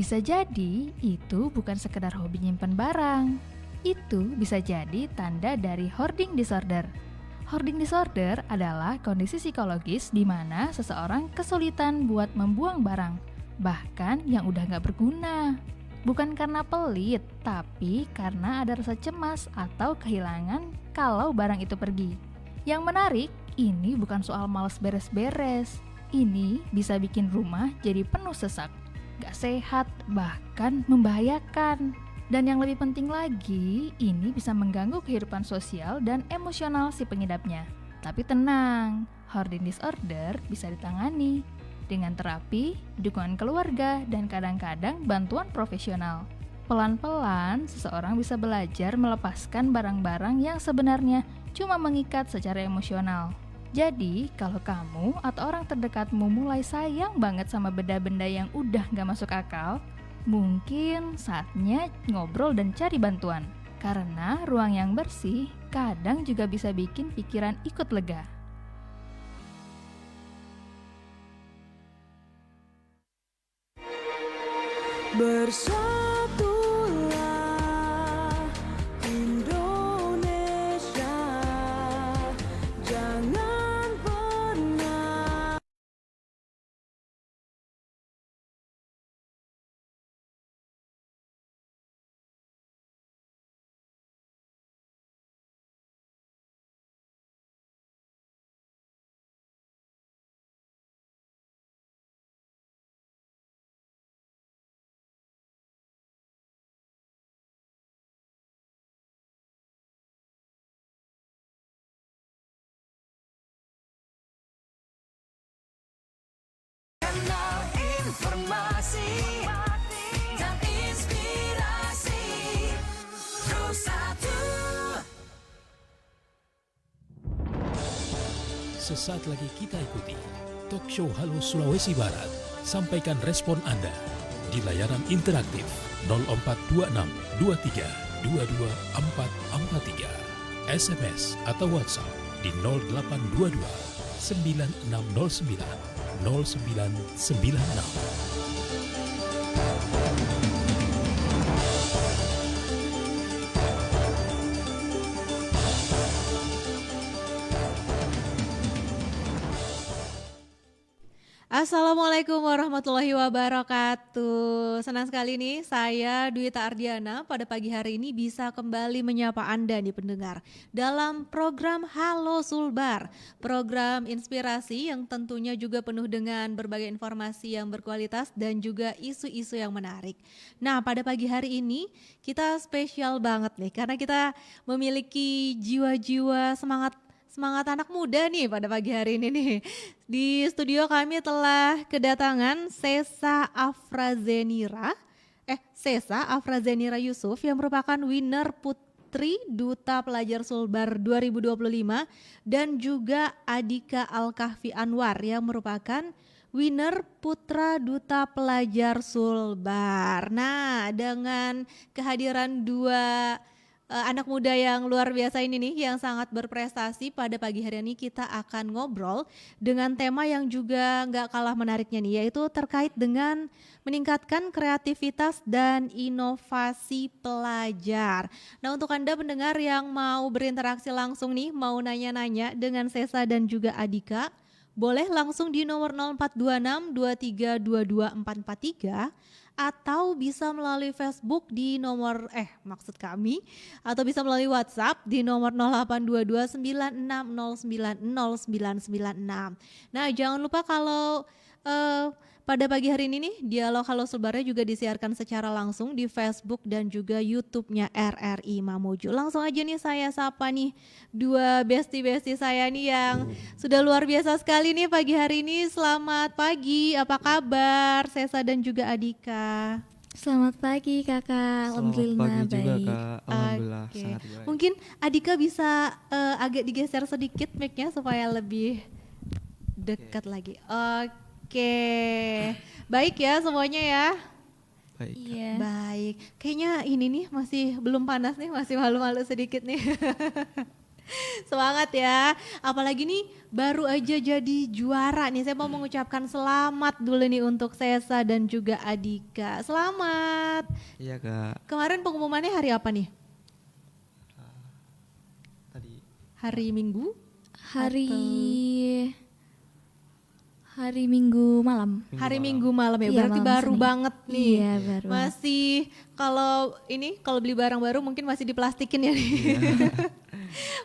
Bisa jadi itu bukan sekedar hobi nyimpen barang. Itu bisa jadi tanda dari hoarding disorder. Hoarding disorder adalah kondisi psikologis di mana seseorang kesulitan buat membuang barang, bahkan yang udah gak berguna. Bukan karena pelit, tapi karena ada rasa cemas atau kehilangan kalau barang itu pergi. Yang menarik, ini bukan soal malas beres-beres. Ini bisa bikin rumah jadi penuh sesak, gak sehat, bahkan membahayakan. Dan yang lebih penting lagi, ini bisa mengganggu kehidupan sosial dan emosional si pengidapnya. Tapi tenang, hoarding disorder bisa ditangani dengan terapi, dukungan keluarga, dan kadang-kadang bantuan profesional. Pelan-pelan, seseorang bisa belajar melepaskan barang-barang yang sebenarnya cuma mengikat secara emosional. Jadi, kalau kamu atau orang terdekatmu mulai sayang banget sama benda-benda yang udah gak masuk akal, mungkin saatnya ngobrol dan cari bantuan. Karena ruang yang bersih kadang juga bisa bikin pikiran ikut lega. Bersatulah Indonesia, jangan pernah. Kanal informasi dan inspirasi Terus satu. Sesaat lagi kita ikuti Talk Show Halo Sulawesi Barat. Sampaikan respon Anda di layanan interaktif 0426 23 22 443, SMS atau WhatsApp di 0822 9609 0996. Assalamualaikum warahmatullahi wabarakatuh. Senang sekali nih saya Dwita Ardiana pada pagi hari ini bisa kembali menyapa Anda nih pendengar dalam program Halo Sulbar, program inspirasi yang tentunya juga penuh dengan berbagai informasi yang berkualitas dan juga isu-isu yang menarik. Nah, pada pagi hari ini kita spesial banget nih karena kita memiliki jiwa-jiwa semangat anak muda nih pada pagi hari ini nih. Di studio kami telah kedatangan Sesa Afrazenira Yusuf yang merupakan winner Putri Duta Pelajar Sulbar 2025 dan juga Adika Al-Kahfi Anwar yang merupakan winner Putra Duta Pelajar Sulbar. Nah, dengan kehadiran dua anak muda yang luar biasa ini nih yang sangat berprestasi pada pagi hari ini kita akan ngobrol dengan tema yang juga nggak kalah menariknya nih, yaitu terkait dengan meningkatkan kreativitas dan inovasi pelajar. Nah, untuk Anda pendengar yang mau berinteraksi langsung nih, mau nanya-nanya dengan Sesa dan juga Adika, boleh langsung di nomor 0426 2322 443 atau bisa melalui Facebook di nomor atau bisa melalui WhatsApp di nomor 0822 96090996. Nah, jangan lupa kalau pada pagi hari ini nih Dialog Halo Sulbarnya juga disiarkan secara langsung di Facebook dan juga YouTube-nya RRI Mamuju. Langsung aja nih saya sapa nih dua bestie saya nih yang sudah luar biasa sekali nih pagi hari ini. Selamat pagi, apa kabar Sesa dan juga Adika? Selamat pagi kakak, alhamdulillah Selamat pagi juga baik. kak, alhamdulillah Oke. sangat baik. Mungkin Adika bisa agak digeser sedikit mic-nya supaya lebih dekat lagi. Oke, baik ya semuanya ya. Baik. Iya. Baik, kayaknya ini nih masih belum panas nih, masih malu-malu sedikit nih. Semangat ya. Apalagi nih baru aja jadi juara nih. Saya mau mengucapkan selamat dulu nih untuk Sesa dan juga Adika. Selamat. Iya Kak. Kemarin pengumumannya hari apa nih? Tadi Hari Minggu? Hari Minggu malam. Hari Minggu malam ya. Iya, Berarti malam baru Senin. banget nih. Iya, baru banget. Masih kalau beli barang baru mungkin masih diplastikin ya nih.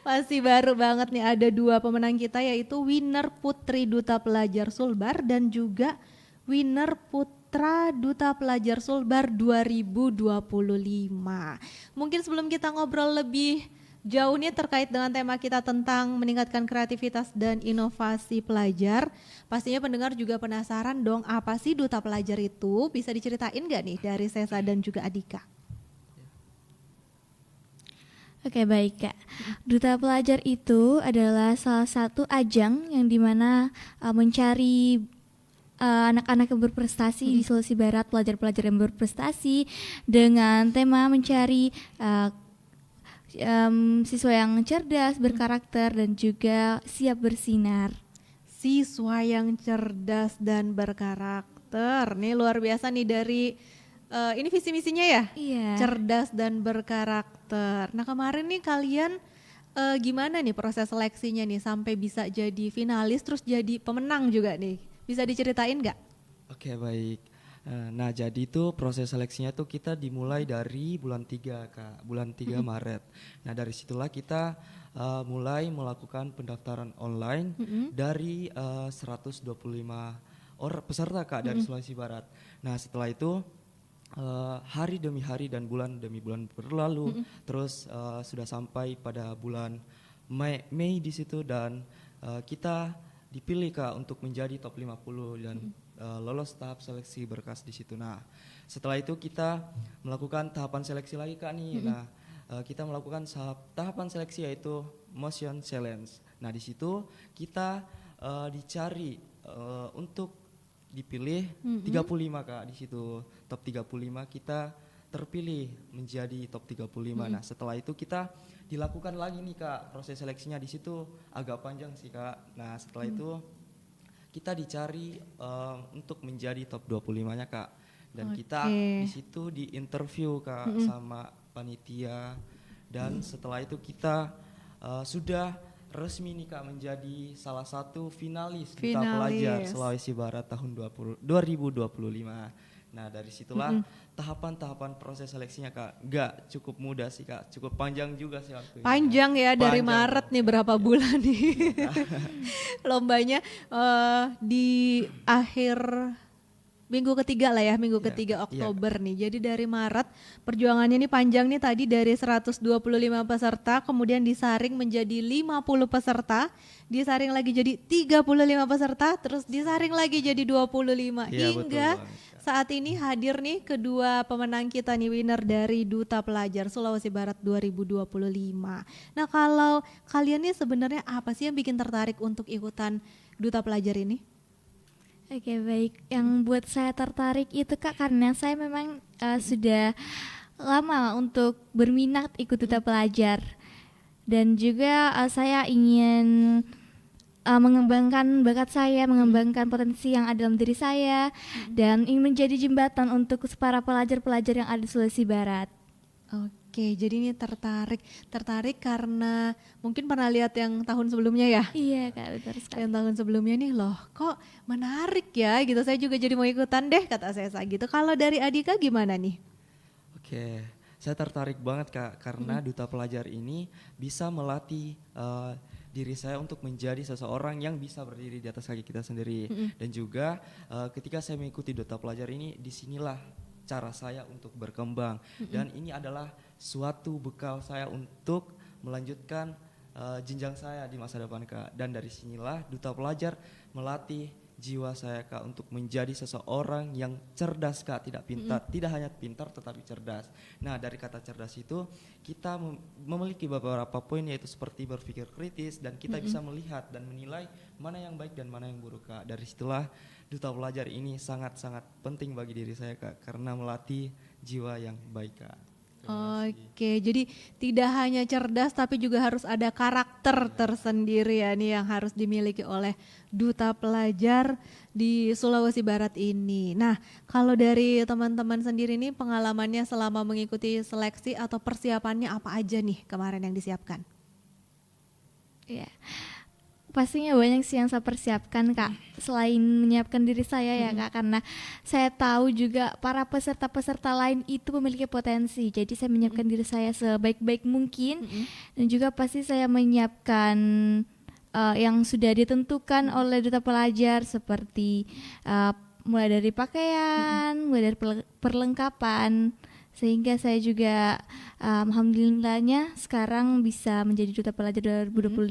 Masih baru banget nih, ada 2 pemenang kita yaitu winner Putri Duta Pelajar Sulbar dan juga winner Putra Duta Pelajar Sulbar 2025. Mungkin sebelum kita ngobrol lebih jauh nih terkait dengan tema kita tentang meningkatkan kreativitas dan inovasi pelajar, pastinya pendengar juga penasaran dong, apa sih Duta Pelajar itu? Bisa diceritain gak nih dari Sesa dan juga Adika? Oke, baik Kak. Duta Pelajar itu adalah salah satu ajang yang dimana mencari anak-anak yang berprestasi di Sulawesi Barat, pelajar-pelajar yang berprestasi dengan tema mencari siswa yang cerdas, berkarakter dan juga siap bersinar. Siswa yang cerdas dan berkarakter. Nih luar biasa nih dari ini visi misinya ya? Iya. Cerdas dan berkarakter. Nah kemarin nih kalian gimana nih proses seleksinya nih sampai bisa jadi finalis terus jadi pemenang juga nih? Bisa diceritain nggak? Oke baik. Nah jadi itu proses seleksinya tuh kita dimulai dari bulan 3 Kak, bulan 3 Maret. Nah dari situlah kita mulai melakukan pendaftaran online dari 125 orang peserta Kak dari Sulawesi Barat. Nah setelah itu hari demi hari dan bulan demi bulan berlalu, terus sudah sampai pada bulan Mei di situ dan kita dipilih Kak untuk menjadi top 50 dan lolos tahap seleksi berkas di situ. Nah, setelah itu kita melakukan tahapan seleksi lagi Kak nih. Nah, kita melakukan tahapan seleksi yaitu motion challenge. Nah, di situ kita dicari untuk dipilih 35 Kak di situ. Top 35 kita terpilih menjadi top 35. Nah, setelah itu kita dilakukan lagi nih Kak, proses seleksinya di situ agak panjang sih Kak. Nah, setelah itu kita dicari untuk menjadi top 25-nya Kak. Dan kita di situ di interview Kak sama panitia dan setelah itu kita sudah resmi nih Kak menjadi salah satu finalis Duta Pelajar Sulawesi Barat tahun 2025. Nah dari situlah tahapan-tahapan proses seleksinya Kak gak cukup mudah sih Kak, cukup panjang juga sih waktunya. Panjang ya dari Panjang. Maret nih berapa bulan nih. Lombanya di akhir minggu ketiga lah ya, minggu ketiga Oktober nih. Jadi dari Maret perjuangannya ini panjang nih, tadi dari 125 peserta kemudian disaring menjadi 50 peserta, disaring lagi jadi 35 peserta, terus disaring lagi jadi 25 hingga saat ini hadir nih kedua pemenang kita nih, winner dari Duta Pelajar Sulawesi Barat 2025. Nah kalau kalian nih sebenarnya apa sih yang bikin tertarik untuk ikutan Duta Pelajar ini? Oke, baik. Yang buat saya tertarik itu Kak karena saya memang sudah lama untuk berminat ikut Duta Pelajar dan juga saya ingin mengembangkan bakat saya, mengembangkan potensi yang ada dalam diri saya dan ingin menjadi jembatan untuk para pelajar-pelajar yang ada di Sulawesi Barat. Oke, jadi ini tertarik karena mungkin pernah lihat yang tahun sebelumnya ya? Iya Kak, betul sekali. Yang tahun sebelumnya nih loh, kok menarik ya gitu, saya juga jadi mau ikutan deh kata saya gitu. Kalau dari Adika gimana nih? Oke, saya tertarik banget Kak karena Duta Pelajar ini bisa melatih diri saya untuk menjadi seseorang yang bisa berdiri di atas kaki kita sendiri. Dan juga ketika saya mengikuti Duta Pelajar ini, disinilah cara saya untuk berkembang. Dan ini adalah suatu bekal saya untuk melanjutkan jenjang saya di masa depan Kak. Dan dari sinilah Duta Pelajar melatih jiwa saya Kak untuk menjadi seseorang yang cerdas Kak, tidak pintar, tidak hanya pintar tetapi cerdas. Nah dari kata cerdas itu kita memiliki beberapa poin yaitu seperti berpikir kritis dan kita bisa melihat dan menilai mana yang baik dan mana yang buruk Kak. Dari situlah Duta Pelajar ini sangat-sangat penting bagi diri saya Kak karena melatih jiwa yang baik Kak. Oke, jadi tidak hanya cerdas tapi juga harus ada karakter tersendiri ya nih yang harus dimiliki oleh duta pelajar di Sulawesi Barat ini. Nah, kalau dari teman-teman sendiri nih pengalamannya selama mengikuti seleksi atau persiapannya apa aja nih kemarin yang disiapkan? Ya, pastinya banyak sih yang saya persiapkan Kak. Selain menyiapkan diri saya ya Kak, karena saya tahu juga para peserta-peserta lain itu memiliki potensi. Jadi saya menyiapkan diri saya sebaik-baik mungkin dan juga pasti saya menyiapkan yang sudah ditentukan oleh duta pelajar seperti mulai dari pakaian, mulai dari perlengkapan. Sehingga saya juga alhamdulillahnya sekarang bisa menjadi duta pelajar 2025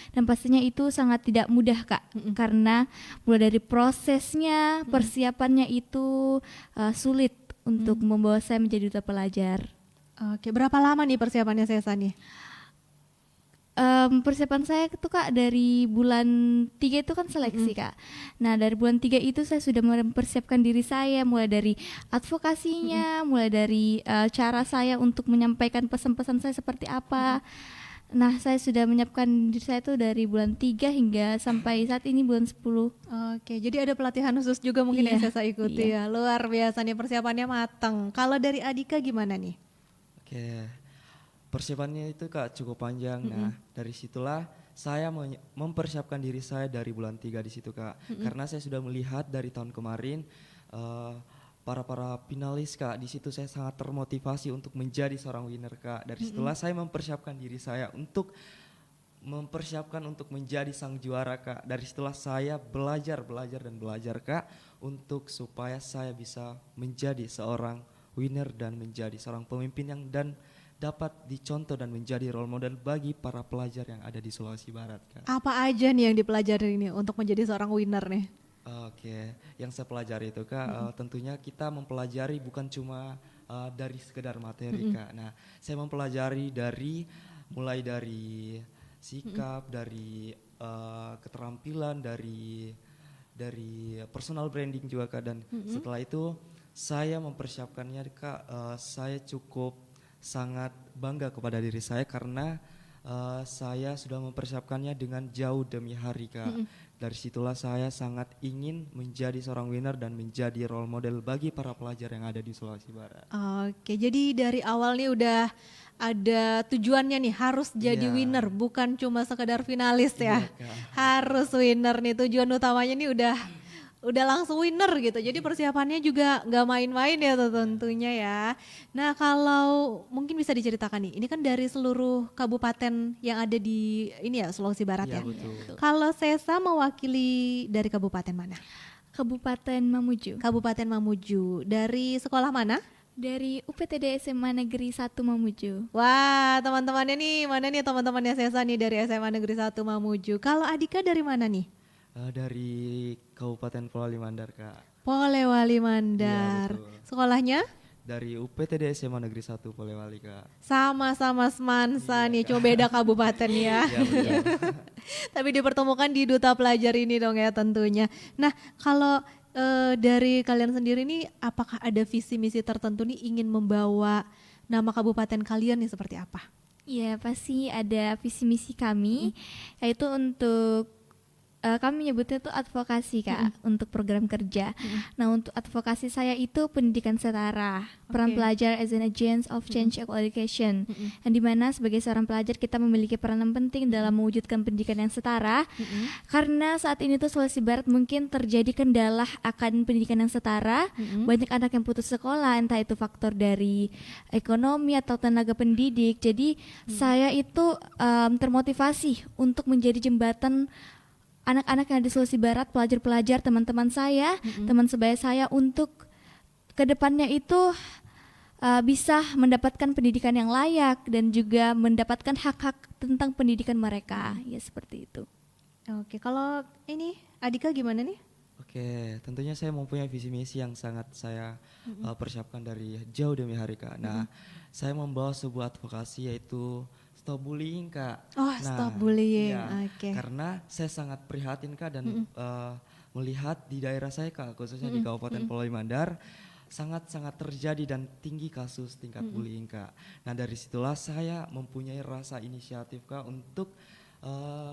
dan pastinya itu sangat tidak mudah Kak, karena mulai dari prosesnya, persiapannya itu sulit untuk membawa saya menjadi duta pelajar. Oke, berapa lama nih persiapannya Sesa nih? Persiapan saya itu Kak dari bulan 3 itu kan seleksi Kak. Nah dari bulan 3 itu saya sudah mempersiapkan diri saya mulai dari advokasinya, mulai dari cara saya untuk menyampaikan pesan-pesan saya seperti apa. Nah saya sudah menyiapkan diri saya itu dari bulan 3 hingga sampai saat ini bulan 10. Oke, jadi ada pelatihan khusus juga mungkin yang Iya, Sesa ikuti ya. Luar biasa nih persiapannya matang. Kalau dari Adika gimana nih? Oke, persiapannya itu Kak cukup panjang. Nah, dari situlah saya mempersiapkan diri saya dari bulan 3 di situ Kak. Karena saya sudah melihat dari tahun kemarin para finalis Kak, di situ saya sangat termotivasi untuk menjadi seorang winner Kak. Dari situlah saya mempersiapkan diri saya untuk menjadi sang juara Kak. Dari situlah saya belajar Kak untuk supaya saya bisa menjadi seorang winner dan menjadi seorang pemimpin yang dapat dicontoh dan menjadi role model bagi para pelajar yang ada di Sulawesi Barat Kak. Apa aja nih yang dipelajari ini untuk menjadi seorang winner nih? Oke, yang saya pelajari itu Kak, tentunya kita mempelajari bukan cuma dari sekedar materi Kak. Nah, saya mempelajari mulai dari sikap, dari keterampilan, dari personal branding juga Kak. Dan setelah itu saya mempersiapkannya Kak, saya cukup sangat bangga kepada diri saya karena saya sudah mempersiapkannya dengan jauh demi hari Kak. Dari situlah saya sangat ingin menjadi seorang winner dan menjadi role model bagi para pelajar yang ada di Sulawesi Barat. Oke, jadi dari awal nih udah ada tujuannya nih harus jadi Iya. winner, bukan cuma sekedar finalis ya. Iya, Kak. Harus winner nih, tujuan utamanya nih udah langsung winner gitu. Jadi persiapannya juga nggak main-main ya tentunya ya. Nah kalau mungkin bisa diceritakan nih, ini kan dari seluruh kabupaten yang ada di ini ya Sulawesi Barat Iya, ya. betul. Kalau Sesa mewakili dari kabupaten mana? Kabupaten Mamuju. Kabupaten Mamuju. Dari sekolah mana? Dari UPTD SMA Negeri 1 Mamuju. Wah, teman-temannya nih, mana nih teman-temannya Sesa nih dari SMA Negeri 1 Mamuju. Kalau Adika dari mana nih? Dari Kabupaten Polewali Mandar Kak. Polewali Mandar. Iya, betul. Sekolahnya? Dari UPTD SMA Negeri 1 Polewali Kak. Sama-sama semansa nih, cuma beda kabupaten ya. Iya betul. Tapi dipertemukan di Duta Pelajar ini dong ya tentunya. Nah, kalau dari kalian sendiri nih, apakah ada visi misi tertentu nih ingin membawa nama kabupaten kalian nih seperti apa? Ya pasti ada visi misi kami, yaitu untuk kami menyebutnya itu advokasi Kak, untuk program kerja. Nah untuk advokasi saya itu pendidikan setara, peran Oke. pelajar as an agent of change equal education, yang dimana sebagai seorang pelajar kita memiliki peranan penting dalam mewujudkan pendidikan yang setara, karena saat ini tuh Sulawesi Barat mungkin terjadi kendala akan pendidikan yang setara, banyak anak yang putus sekolah, entah itu faktor dari ekonomi atau tenaga pendidik. Jadi saya itu termotivasi untuk menjadi jembatan anak-anak yang ada di Sulawesi Barat, pelajar-pelajar, teman-teman saya, teman sebaya saya untuk kedepannya itu bisa mendapatkan pendidikan yang layak dan juga mendapatkan hak-hak tentang pendidikan mereka, ya seperti itu. Oke, kalau ini Adika gimana nih? Oke, tentunya saya mempunyai visi misi yang sangat saya persiapkan dari jauh demi hari Kak. Nah, saya membawa sebuah advokasi yaitu stop bullying Kak. Oh, stop bullying. iya, Oke. karena saya sangat prihatin Kak dan melihat di daerah saya Kak, khususnya di Kabupaten Polewali Mandar, sangat-sangat terjadi dan tinggi kasus tingkat bullying Kak. Nah dari situlah saya mempunyai rasa inisiatif Kak untuk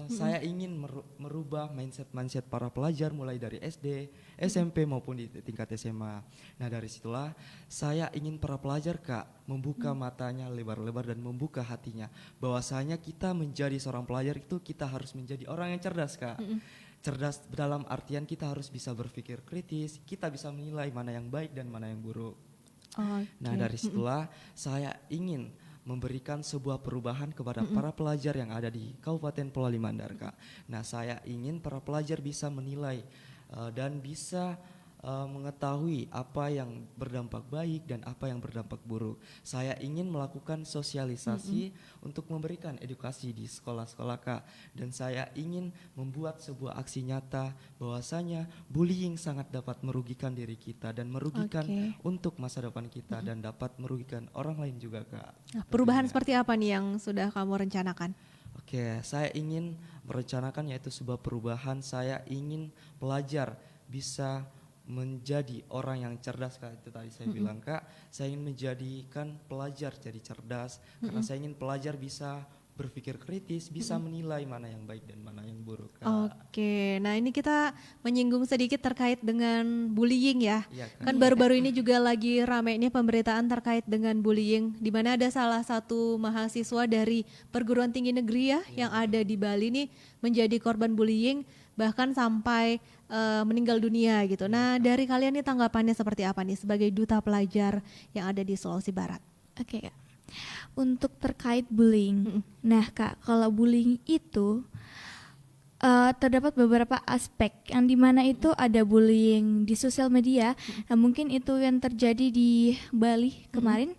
saya ingin merubah mindset para pelajar mulai dari SD, SMP maupun di tingkat SMA. Nah dari situlah saya ingin para pelajar Kak membuka matanya lebar-lebar dan membuka hatinya. Bahwasanya kita menjadi seorang pelajar itu kita harus menjadi orang yang cerdas Kak. Cerdas dalam artian kita harus bisa berpikir kritis, kita bisa menilai mana yang baik dan mana yang buruk. Nah dari situlah saya ingin memberikan sebuah perubahan kepada para pelajar yang ada di Kabupaten Polali Mandar Kak. Nah saya ingin para pelajar bisa menilai dan bisa mengetahui apa yang berdampak baik dan apa yang berdampak buruk. Saya ingin melakukan sosialisasi untuk memberikan edukasi di sekolah-sekolah Kak. Dan saya ingin membuat sebuah aksi nyata bahwasanya bullying sangat dapat merugikan diri kita dan merugikan untuk masa depan kita dan dapat merugikan orang lain juga Kak. Nah, perubahan seperti apa nih yang sudah kamu rencanakan? Oke, saya ingin merencanakan yaitu sebuah perubahan. Saya ingin pelajar bisa menjadi orang yang cerdas Kak, itu tadi saya bilang Kak, saya ingin menjadikan pelajar jadi cerdas karena saya ingin pelajar bisa berpikir kritis, bisa menilai mana yang baik dan mana yang buruk Kak. Oke, nah ini kita menyinggung sedikit terkait dengan bullying ya. Iya, Kak. Kan baru-baru ini juga lagi rame nih pemberitaan terkait dengan bullying, di mana ada salah satu mahasiswa dari perguruan tinggi negeri ya yang ada di Bali nih menjadi korban bullying bahkan sampai meninggal dunia gitu. Nah dari kalian nih tanggapannya seperti apa nih sebagai duta pelajar yang ada di Sulawesi Barat? Oke Kak. Untuk terkait bullying. Nah Kak, kalau bullying itu terdapat beberapa aspek yang dimana itu ada bullying di sosial media. Nah mungkin itu yang terjadi di Bali kemarin,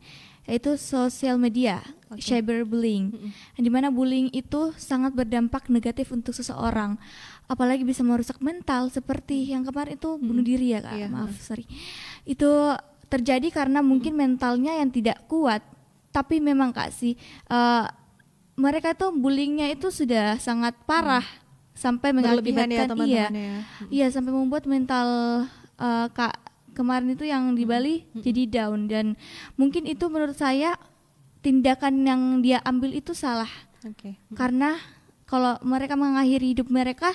yaitu sosial media, cyberbullying. Yang dimana bullying itu sangat berdampak negatif untuk seseorang, apalagi bisa merusak mental seperti yang kemarin itu bunuh diri ya Kak. Maaf, sorry. Itu terjadi karena mungkin mentalnya yang tidak kuat. Tapi memang Kak sih mereka tuh bullyingnya itu sudah sangat parah sampai Berlebihan ya mengakibatkan teman-temannya ya. iya sampai membuat mental Kak kemarin itu yang di Bali jadi down, dan mungkin itu menurut saya tindakan yang dia ambil itu salah. Karena kalau mereka mengakhiri hidup mereka,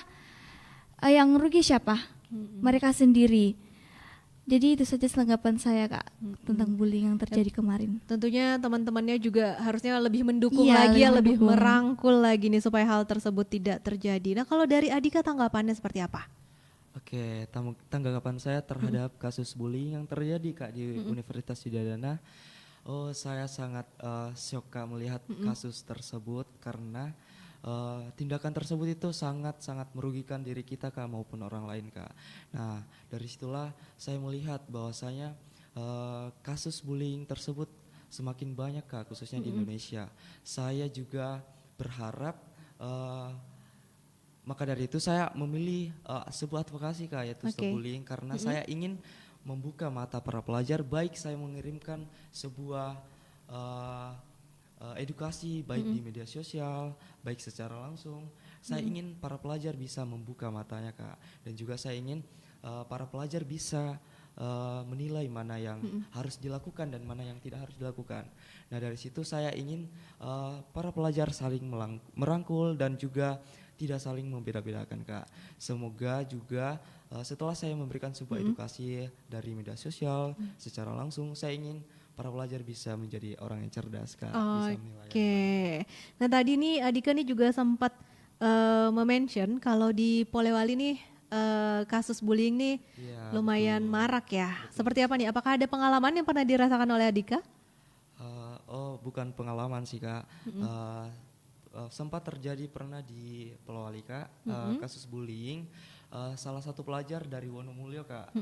yang rugi siapa? Mereka sendiri. Jadi itu saja tanggapan saya Kak tentang bullying yang terjadi kemarin. Tentunya teman-temannya juga harusnya lebih mendukung Iya, lagi ya, lebih lebih mendukung. merangkul lagi nih supaya hal tersebut tidak terjadi. Nah kalau dari Adika tanggapannya seperti apa? Oke, tanggapan saya terhadap kasus bullying yang terjadi Kak di Universitas Widadana. Oh, saya sangat syok Kak melihat kasus tersebut karena tindakan tersebut itu sangat-sangat merugikan diri kita Kak maupun orang lain Kak. Nah dari situlah saya melihat bahwasanya kasus bullying tersebut semakin banyak Kak khususnya di Indonesia. Saya juga berharap maka dari itu saya memilih sebuah advokasi Kak yaitu stop bullying karena saya ingin membuka mata para pelajar, baik saya mengirimkan sebuah edukasi baik di media sosial, baik secara langsung. Saya ingin para pelajar bisa membuka matanya Kak, dan juga saya ingin para pelajar bisa menilai mana yang harus dilakukan dan mana yang tidak harus dilakukan. Nah dari situ saya ingin para pelajar saling merangkul dan juga tidak saling membeda-bedakan Kak. Semoga juga setelah saya memberikan sebuah edukasi dari media sosial secara langsung, saya ingin para pelajar bisa menjadi orang yang cerdas Kak. Bisa menilai. Nah tadi nih Adika nih juga sempat mention kalau di Polewali nih kasus bullying nih lumayan marak ya. Seperti apa nih? Apakah ada pengalaman yang pernah dirasakan oleh Adika? Oh bukan pengalaman sih Kak. Sempat terjadi pernah di Polewali Kak kasus bullying. Salah satu pelajar dari Wonomulyo Kak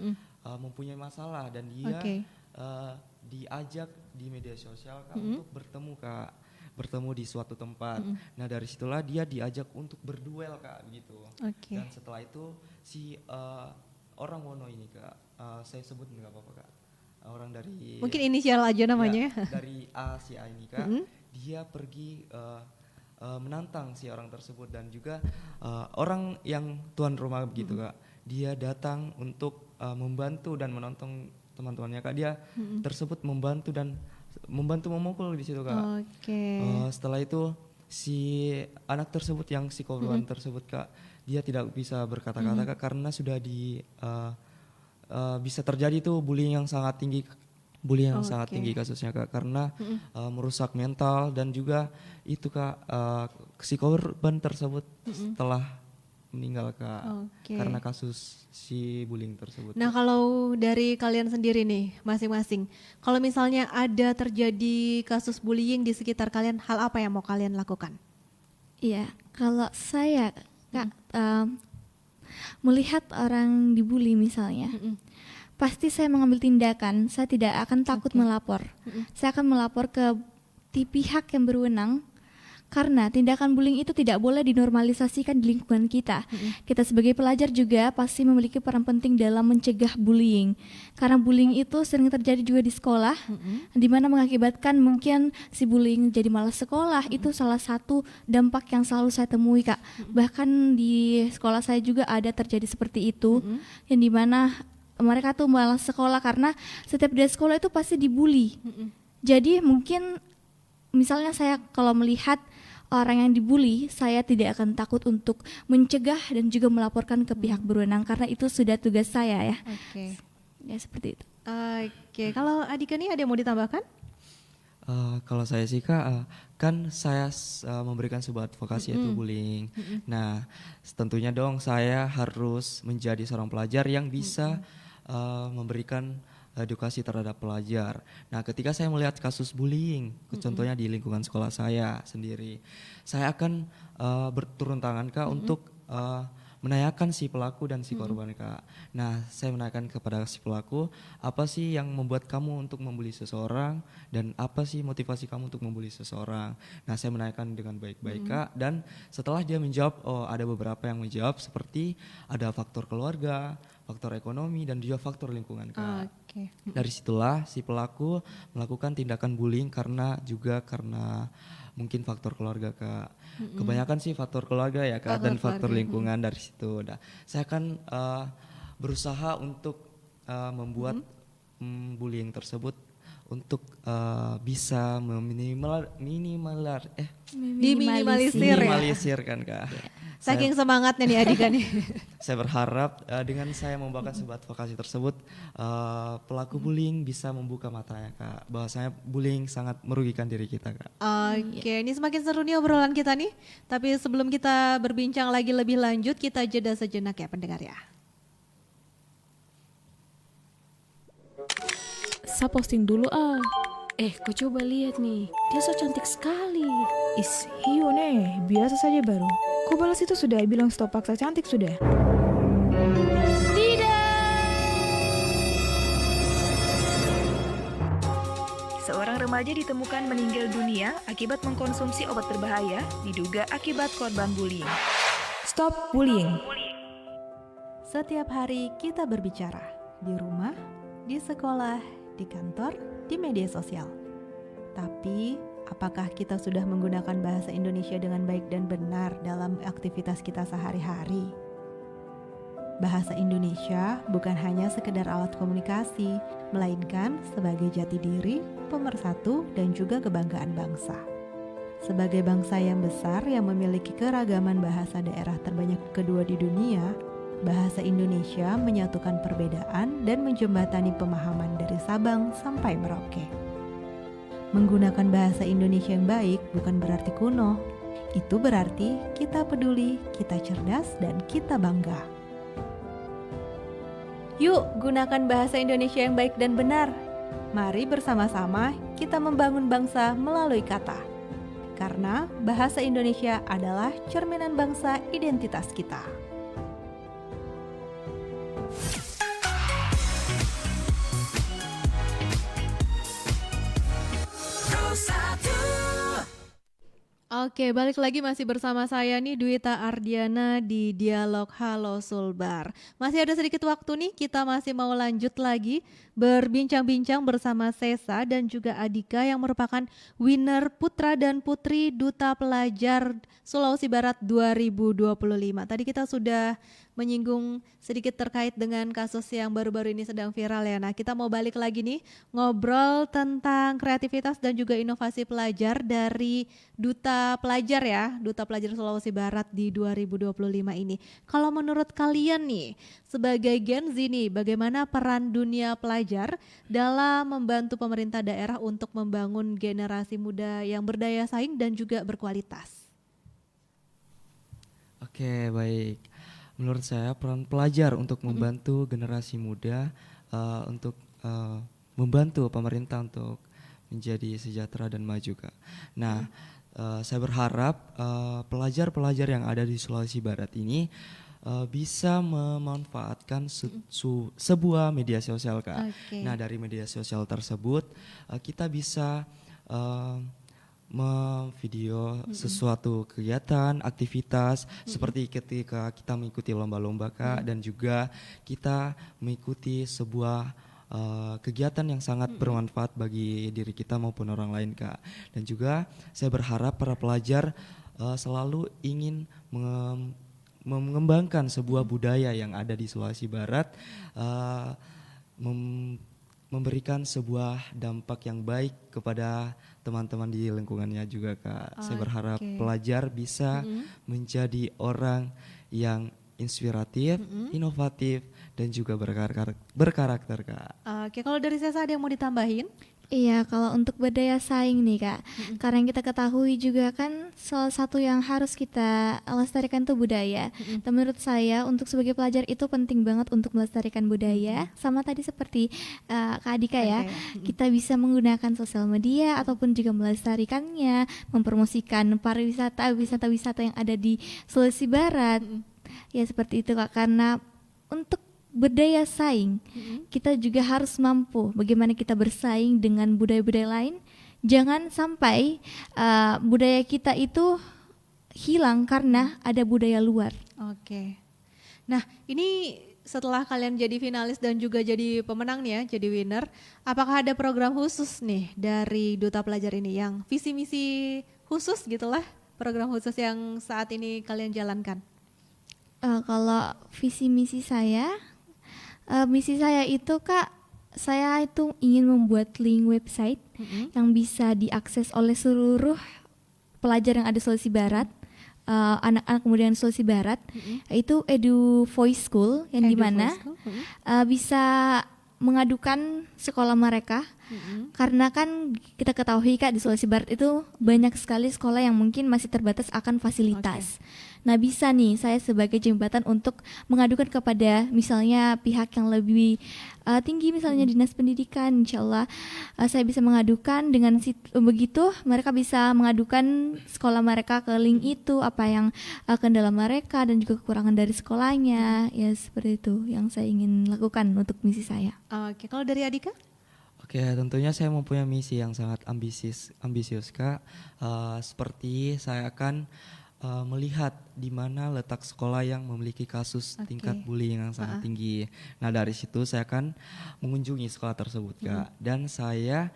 mempunyai masalah dan dia diajak di media sosial Kak untuk bertemu di suatu tempat. Nah dari situlah dia diajak untuk berduel Kak gitu. Dan setelah itu si orang Wono ini Kak, saya sebut nggak apa-apa Kak, orang dari Mungkin inisial aja namanya. ya, dari A si A ini Kak, dia pergi menantang si orang tersebut dan juga orang yang tuan rumah begitu Kak, dia datang untuk membantu dan menonton teman-temannya Kak, dia tersebut membantu memukul di situ Kak. Oke. Setelah itu si anak tersebut yang si korban tersebut Kak, dia tidak bisa berkata-kata Kak, karena sudah bisa terjadi tuh bullying yang sangat tinggi sangat tinggi kasusnya Kak, karena merusak mental, dan juga itu Kak, si korban tersebut setelah meninggal Kak, karena kasus si bullying tersebut. Nah, kalau dari kalian sendiri nih masing-masing, kalau misalnya ada terjadi kasus bullying di sekitar kalian, hal apa yang mau kalian lakukan? Iya, kalau saya Kak melihat orang dibully misalnya, pasti saya mengambil tindakan. Saya tidak akan takut melapor. Saya akan melapor ke pihak yang berwenang, karena tindakan bullying itu tidak boleh dinormalisasikan di lingkungan kita. Kita sebagai pelajar juga pasti memiliki peran penting dalam mencegah bullying, karena bullying itu sering terjadi juga di sekolah, di mana mengakibatkan mungkin si bullying jadi malas sekolah. Itu salah satu dampak yang selalu saya temui Kak. Bahkan di sekolah saya juga ada terjadi seperti itu, yang dimana mereka tuh malas sekolah karena setiap dia sekolah itu pasti dibully. Jadi mungkin misalnya saya kalau melihat orang yang dibully, saya tidak akan takut untuk mencegah dan juga melaporkan ke pihak berwenang, karena itu sudah tugas saya ya. Oke. Ya seperti itu. Oke, kalau Adika nih ada yang mau ditambahkan? Kalau saya sih Kak, kan saya memberikan sebuah advokasi yaitu bullying. Nah, tentunya dong saya harus menjadi seorang pelajar yang bisa memberikan edukasi terhadap pelajar. Nah, ketika saya melihat kasus bullying, contohnya di lingkungan sekolah saya sendiri, saya akan berturun tangan Kak untuk menanyakan si pelaku dan si korban Kak. Nah, saya menanyakan kepada si pelaku, apa sih yang membuat kamu untuk membuli seseorang, dan apa sih motivasi kamu untuk membuli seseorang. Nah, saya menanyakan dengan baik-baik Kak, dan setelah dia menjawab, ada beberapa yang menjawab seperti ada faktor keluarga, faktor ekonomi, dan juga faktor lingkungan Kak. Dari situlah si pelaku melakukan tindakan bullying karena mungkin faktor keluarga Kak. Kebanyakan sih faktor keluarga ya Kak, dan faktor lingkungan. Dari situ saya akan berusaha untuk membuat bullying tersebut untuk bisa diminimalisir kan Kak. Saking semangatnya nih Adika nih. Saya berharap dengan saya membawakan sebuah advokasi tersebut, pelaku bullying bisa membuka matanya Kak, bahwasanya bullying sangat merugikan diri kita Kak. Oke, ini semakin seru nih obrolan kita nih. Tapi sebelum kita berbincang lagi lebih lanjut, kita jeda sejenak ya pendengar ya. Saya posting dulu ah. Kau coba lihat nih, dia so cantik sekali. Is, hiyo nih, biasa saja baru. Kau balas itu sudah bilang stop paksa cantik sudah. Seorang remaja ditemukan meninggal dunia akibat mengkonsumsi obat berbahaya, diduga akibat korban bullying. Stop bullying. Setiap hari kita berbicara, di rumah, di sekolah, di kantor, di media sosial. Tapi, apakah kita sudah menggunakan bahasa Indonesia dengan baik dan benar dalam aktivitas kita sehari-hari? Bahasa Indonesia bukan hanya sekedar alat komunikasi, melainkan sebagai jati diri, pemersatu, dan juga kebanggaan bangsa. Sebagai bangsa yang besar yang memiliki keragaman bahasa daerah terbanyak kedua di dunia, bahasa Indonesia menyatukan perbedaan dan menjembatani pemahaman dari Sabang sampai Merauke. Menggunakan bahasa Indonesia yang baik bukan berarti kuno. Itu berarti kita peduli, kita cerdas, dan kita bangga. Yuk, gunakan bahasa Indonesia yang baik dan benar. Mari bersama-sama kita membangun bangsa melalui kata. Karena bahasa Indonesia adalah cerminan bangsa identitas kita. Oke, balik lagi masih bersama saya nih Dwita Ardiana di Dialog Halo Sulbar. Masih ada sedikit waktu nih, kita masih mau lanjut lagi berbincang-bincang bersama Sesa dan juga Adika yang merupakan winner Putra dan Putri Duta Pelajar Sulawesi Barat 2025. Tadi kita sudah menyinggung sedikit terkait dengan kasus yang baru-baru ini sedang viral ya. Nah, kita mau balik lagi nih ngobrol tentang kreativitas dan juga inovasi pelajar dari Duta Pelajar ya, Duta Pelajar Sulawesi Barat di 2025 ini. Kalau menurut kalian nih, sebagai Gen Z nih, bagaimana peran dunia pelajar dalam membantu pemerintah daerah untuk membangun generasi muda yang berdaya saing dan juga berkualitas? Oke, baik. Menurut saya peran pelajar untuk membantu generasi muda untuk membantu pemerintah untuk menjadi sejahtera dan maju, Kak. Nah, saya berharap pelajar-pelajar yang ada di Sulawesi Barat ini bisa memanfaatkan sebuah media sosial, Kak. Oke. Nah, dari media sosial tersebut kita bisa memvideo sesuatu kegiatan, aktivitas seperti ketika kita mengikuti lomba-lomba, Kak, dan juga kita mengikuti sebuah kegiatan yang sangat bermanfaat bagi diri kita maupun orang lain, Kak. Dan juga saya berharap para pelajar selalu ingin mengembangkan sebuah budaya yang ada di Sulawesi Barat, memberikan sebuah dampak yang baik kepada teman-teman di lingkungannya juga, Kak. Saya berharap pelajar bisa menjadi orang yang inspiratif, inovatif, dan juga berkarakter, Kak. Oke, kalau dari saya ada yang mau ditambahin? Iya, kalau untuk berdaya saing nih Kak, karena yang kita ketahui juga kan salah satu yang harus kita lestarikan tuh budaya. Dan menurut saya untuk sebagai pelajar itu penting banget untuk melestarikan budaya. Sama tadi seperti Kak Adika ya, kita bisa menggunakan sosial media ataupun juga melestarikannya, mempromosikan wisata-wisata yang ada di Sulawesi Barat. Ya seperti itu Kak, karena untuk berdaya saing, kita juga harus mampu bagaimana kita bersaing dengan budaya-budaya lain. Jangan sampai budaya kita itu hilang karena ada budaya luar. Oke. Nah, ini setelah kalian jadi finalis dan juga jadi pemenang nih ya, jadi winner, apakah ada program khusus nih dari Duta Pelajar ini yang visi misi khusus gitulah, program khusus yang saat ini kalian jalankan? Kalau visi misi saya itu Kak, saya itu ingin membuat link website yang bisa diakses oleh seluruh pelajar yang ada di Sulawesi Barat, anak-anak kemudian Sulawesi Barat, yaitu Edu Voice School yang dimana bisa mengadukan sekolah mereka, karena kan kita ketahui Kak di Sulawesi Barat itu banyak sekali sekolah yang mungkin masih terbatas akan fasilitas. Nah bisa nih saya sebagai jembatan untuk mengadukan kepada misalnya pihak yang lebih tinggi, misalnya Dinas Pendidikan, insyaallah saya bisa mengadukan dengan begitu mereka bisa mengadukan sekolah mereka ke link itu, apa yang kendala mereka dan juga kekurangan dari sekolahnya, ya seperti itu yang saya ingin lakukan untuk misi saya. Oke, kalau dari Adika? Oke, tentunya saya mempunyai misi yang sangat ambisius Kak. Seperti saya akan melihat di mana letak sekolah yang memiliki kasus tingkat bullying yang sangat tinggi. Nah dari situ saya akan mengunjungi sekolah tersebut Kak, dan saya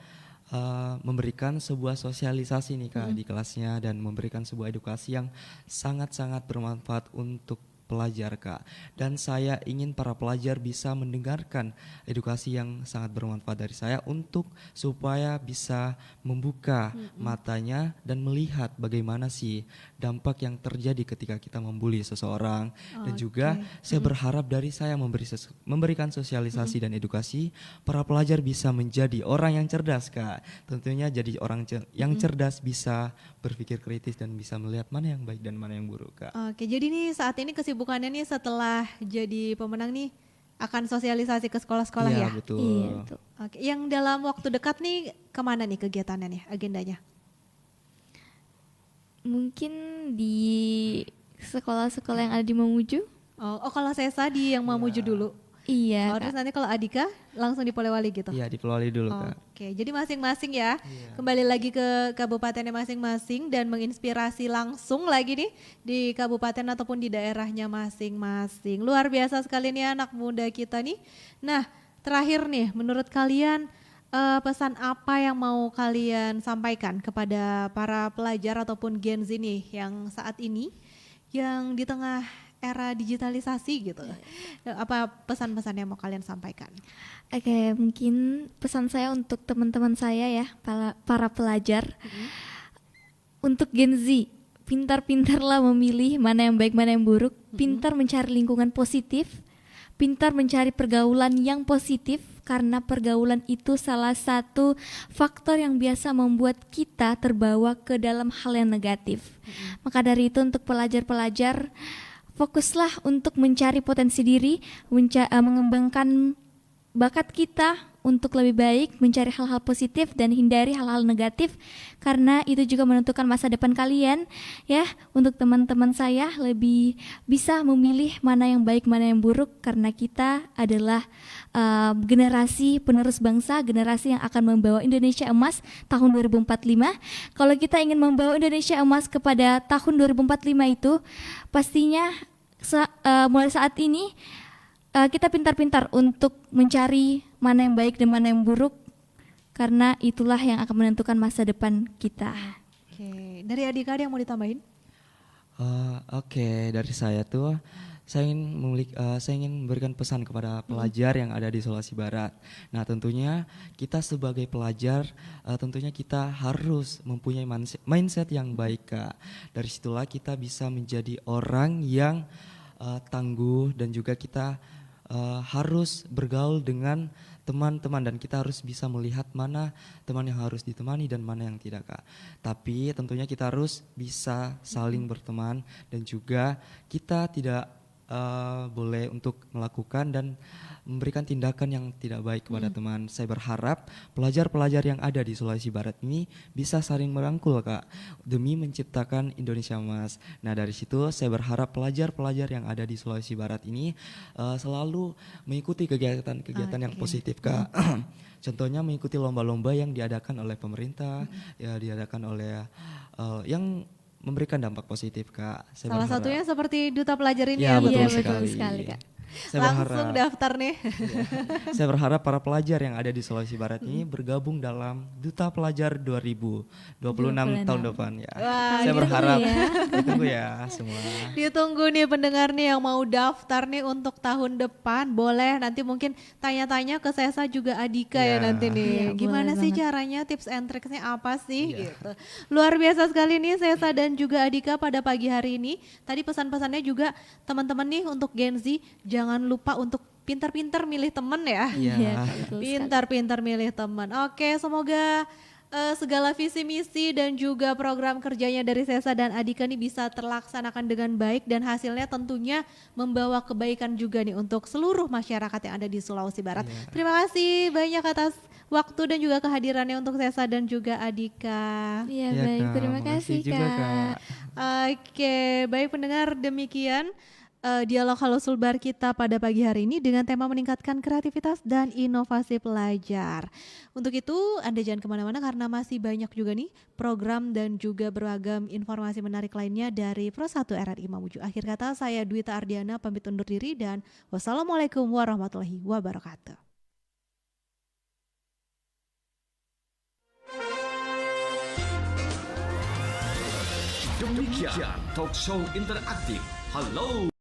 memberikan sebuah sosialisasi nih Kak di kelasnya, dan memberikan sebuah edukasi yang sangat-sangat bermanfaat untuk pelajar Kak. Dan saya ingin para pelajar bisa mendengarkan edukasi yang sangat bermanfaat dari saya untuk supaya bisa membuka matanya dan melihat bagaimana sih dampak yang terjadi ketika kita membuli seseorang. Dan juga saya berharap dari saya memberikan sosialisasi dan edukasi, para pelajar bisa menjadi orang yang cerdas Kak. Tentunya jadi orang yang cerdas, bisa berpikir kritis dan bisa melihat mana yang baik dan mana yang buruk Kak. Oke, jadi nih saat ini kesibukannya nih setelah jadi pemenang nih akan sosialisasi ke sekolah-sekolah ya? Betul. Iya betul. Oke, yang dalam waktu dekat nih kemana nih kegiatannya nih, agendanya? Mungkin di sekolah-sekolah yang ada di Mamuju. Oh kalau Sesa di yang Mamuju dulu. Iya. Terus nanti kalau Adika langsung di Polewali gitu. Iya, di Polewali dulu Kak. Oke, jadi masing-masing ya, kembali lagi ke kabupatennya masing-masing dan menginspirasi langsung lagi nih di kabupaten ataupun di daerahnya masing-masing. Luar biasa sekali nih anak muda kita nih. Nah, terakhir nih, menurut kalian pesan apa yang mau kalian sampaikan kepada para pelajar ataupun Gen Z nih yang saat ini yang di tengah era digitalisasi gitu. Apa pesan-pesan yang mau kalian sampaikan? Oke, mungkin pesan saya untuk teman-teman saya ya, para pelajar. Untuk Gen Z, pintar-pintarlah memilih mana yang baik, mana yang buruk. Pintar mencari lingkungan positif. Pintar mencari pergaulan yang positif. Karena pergaulan itu salah satu faktor yang biasa membuat kita terbawa ke dalam hal yang negatif. Maka dari itu untuk pelajar-pelajar, fokuslah untuk mencari potensi diri, mengembangkan bakat kita untuk lebih baik, mencari hal-hal positif dan hindari hal-hal negatif, karena itu juga menentukan masa depan kalian ya. Untuk teman-teman saya lebih bisa memilih mana yang baik, mana yang buruk, karena kita adalah generasi penerus bangsa, generasi yang akan membawa Indonesia emas tahun 2045. Kalau kita ingin membawa Indonesia emas kepada tahun 2045 itu pastinya mulai saat ini kita pintar-pintar untuk mencari mana yang baik dan mana yang buruk, karena itulah yang akan menentukan masa depan kita. Oke, dari Adika ada yang mau ditambahin? Oke, dari saya tuh saya ingin memberikan pesan kepada pelajar yang ada di Sulawesi Barat. Nah, tentunya kita sebagai pelajar, tentunya kita harus mempunyai mindset yang baik, Kak. Dari situlah kita bisa menjadi orang yang tangguh, dan juga kita harus bergaul dengan teman-teman, dan kita harus bisa melihat mana teman yang harus ditemani dan mana yang tidak, Kak. Tapi tentunya kita harus bisa saling berteman, dan juga kita tidak boleh untuk melakukan dan memberikan tindakan yang tidak baik kepada teman. Saya berharap pelajar-pelajar yang ada di Sulawesi Barat ini bisa saling merangkul, Kak, demi menciptakan Indonesia emas. Nah, dari situ saya berharap pelajar-pelajar yang ada di Sulawesi Barat ini selalu mengikuti kegiatan-kegiatan yang positif, Kak. Contohnya mengikuti lomba-lomba yang diadakan oleh pemerintah, ya diadakan oleh yang memberikan dampak positif, Kak. Salah satunya seperti Duta Pelajar ini ya. ya. Betul Iya, sekali. betul sekali, Kak. Saya Langsung berharap, daftar nih. saya berharap para pelajar yang ada di Sulawesi Barat ini bergabung dalam Duta Pelajar 2026 tahun depan ya. Wah, Saya gitu berharap ya. ditunggu ya semua. Ditunggu nih pendengar nih yang mau daftar nih untuk tahun depan. Boleh nanti mungkin tanya-tanya ke Sesa juga Adika ya Ya. nanti nih. Iya, Gimana boleh sih banget. caranya, tips and tricksnya apa sih gitu. Luar biasa sekali nih Sesa dan juga Adika pada pagi hari ini. Tadi pesan-pesannya juga teman-teman nih untuk Gen Z, jangan lupa untuk pintar-pintar milih temen ya. Iya. Iya, Kak, betul sekali. Pintar-pintar milih teman. Oke, semoga segala visi misi dan juga program kerjanya dari Sesa dan Adika nih bisa terlaksanakan dengan baik, dan hasilnya tentunya membawa kebaikan juga nih untuk seluruh masyarakat yang ada di Sulawesi Barat. Terima kasih banyak atas waktu dan juga kehadirannya untuk Sesa dan juga Adika. Iya, Iya, baik. Kak. Terima Makasih kasih, juga, Kak. Kak. Oke, baik pendengar, demikian dialog Halo Sulbar kita pada pagi hari ini dengan tema meningkatkan kreativitas dan inovasi pelajar. Untuk itu Anda jangan kemana-mana karena masih banyak juga nih program dan juga beragam informasi menarik lainnya dari Pro 1 RRI Mamuju. Akhir kata saya Dwita Ardiana pamit undur diri dan wassalamualaikum warahmatullahi wabarakatuh. Demikian talk show interaktif Halo